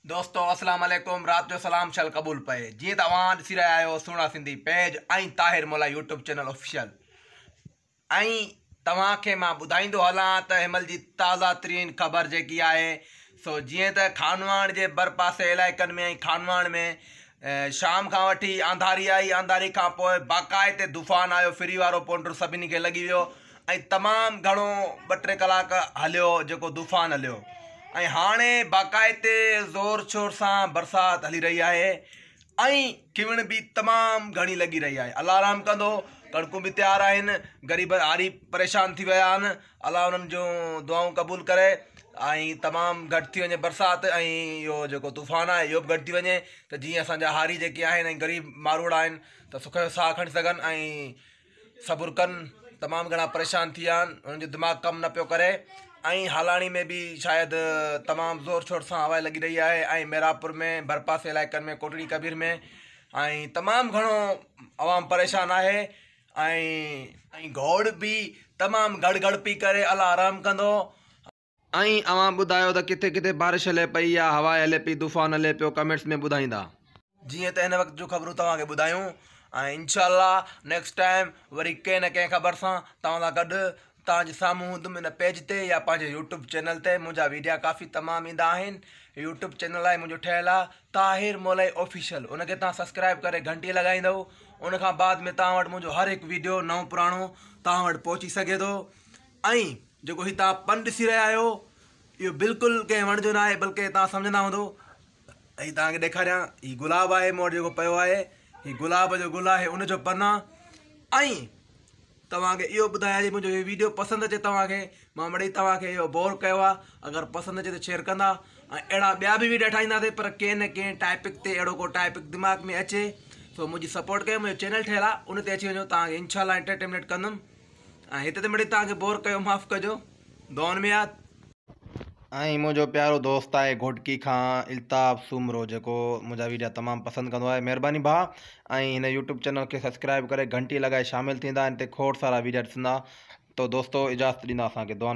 दोस्तों अस्सलाम वालेकुम। रात जो सलाम शल कबूल पे जी तव्हां ॾिसी रहिया आहियो सुहिणा सिंधी पेज ऐं ताहिर मोला यूट्यूब चैनल ऑफिशियल। ऐं तव्हांखे मां ॿुधाईंदो हलां त हिनमहिल जी ताज़ा तरीन ख़बर जेकी आहे सो जीअं त खानवाण जे भरपासे इलाइक़नि में ऐं खानवाण में शाम खां वठी आंधारी आई। आंधारी खां पोइ बाक़ाइदे तूफ़ान आयो, फ्री वारो पौंड्र सभिनी खे लॻी वियो ऐं तमामु घणो 2-3 कलाक हलियो जेको तूफ़ान हलियो। ऐं हाणे बाक़ाइदे ज़ोर शोर सां बरसाति हली रही आहे ऐं खिवण बि तमामु घणी लॻी रही आहे। अलाह रहम कंदो, कणकूं बि तयारु आहिनि, ग़रीब हारी परेशान थी विया आहिनि। अलाह उन्हनि जूं दुआऊं क़बूल करे ऐं तमामु घटि थी वञे बरसाति ऐं इहो जेको तूफ़ान आहे इहो बि घटि थी वञे त जीअं असांजा हारी जेके आहिनि ऐं ग़रीब मारूड़ आहिनि त सुख जो साहु खणी सघनि ऐं सबुरु कनि। तमामु घणा परेशान थी विया आहिनि, उन्हनि जो दिमाग़ु कमु न पियो करे ऐं हालाणी में भी शायदि तमामु ज़ोर शोर सां हवा लॻी रही आहे ऐं मेरापुर में भरपासे इलाइक़नि में कोटड़ी कबीर में ऐं तमामु घणो आवाम परेशान आहे ऐं घोड़ बि तमामु गड़ पई करे। अलाह रहम कंदो। ऐं अवां ॿुधायो त किथे किथे बारिश हले पई या हवा हले पई, तूफ़ान हले पियो, कमेंट्स में ॿुधाईंदा जीअं त हिन वक़्तु जूं ख़बरूं तव्हांखे ॿुधायूं। ऐं इंशाअल्लाह नेक्स्ट टाइम वरी कंहिं न कंहिं ख़बर सां तव्हां सां गॾु तव्हांजे साम्हूं हूंदुमि हिन पेज ते या पंहिंजे यूट्यूब चैनल ते। मुंहिंजा वीडियो काफ़ी तमामु ईंदा आहिनि। यूट्यूब चैनल आहे मुंहिंजो ठहियलु आहे ताहिर मोलाई ऑफिशियल, उनखे तव्हां सब्सक्राइब करे घंटी लॻाईंदव। उनखां बाद में तव्हां वटि मुंहिंजो हर हिकु वीडियो नओं पुराणो तव्हां वटि पहुची सघे थो। ऐं जेको ही तव्हां पन ॾिसी रहिया आहियो इहो बिल्कुलु कंहिं वण जो न आहे, बल्कि तव्हां सम्झंदा हूंदो। ऐं तव्हांखे ॾेखारियां, हीउ गुलाब आहे मूं वटि जेको पियो आहे, हीउ गुलाब जो गुल आहे, उनजो पन आहे। ऐं तव्हांखे इहो ॿुधायां जी मुंहिंजो इहो वीडियो पसंदि अचे तव्हांखे, मां मिड़ई तव्हांखे इहो बोर कयो आहे। अगरि पसंदि अचे त शेयर कंदा ऐं अहिड़ा ॿिया बि वीडियो ठाहींदासीं, पर कंहिं न कंहिं टॉपिक ते अहिड़ो को टॉपिक दिमाग़ में अचे सो मुंहिंजी सपोर्ट कयो। मुंहिंजो चैनल ठहियलु आहे, उन ते अची वञो, तव्हांखे इंशाअल्लाह एंटरटेनमेंट कंदुमि। ऐं हिते त मिड़ई तव्हांखे बोर कयो माफ़ु कजो, दुआउनि में यादि। ऐं मुंहिंजो प्यारो दोस्त आहे घोटकी खां इल्ताफ़ सूमरो, जेको मुंहिंजा वीडियो तमामु पसंदि कंदो आहे। महिरबानी भाउ, ऐं हिन यूट्यूब चैनल खे सब्सक्राइब करे घंटी लॻाए शामिलु थींदा, हिन ते खोड़ सारा वीडियो ॾिसंदा। तो दोस्तो इजाज़त ॾींदा असांखे, दुआ।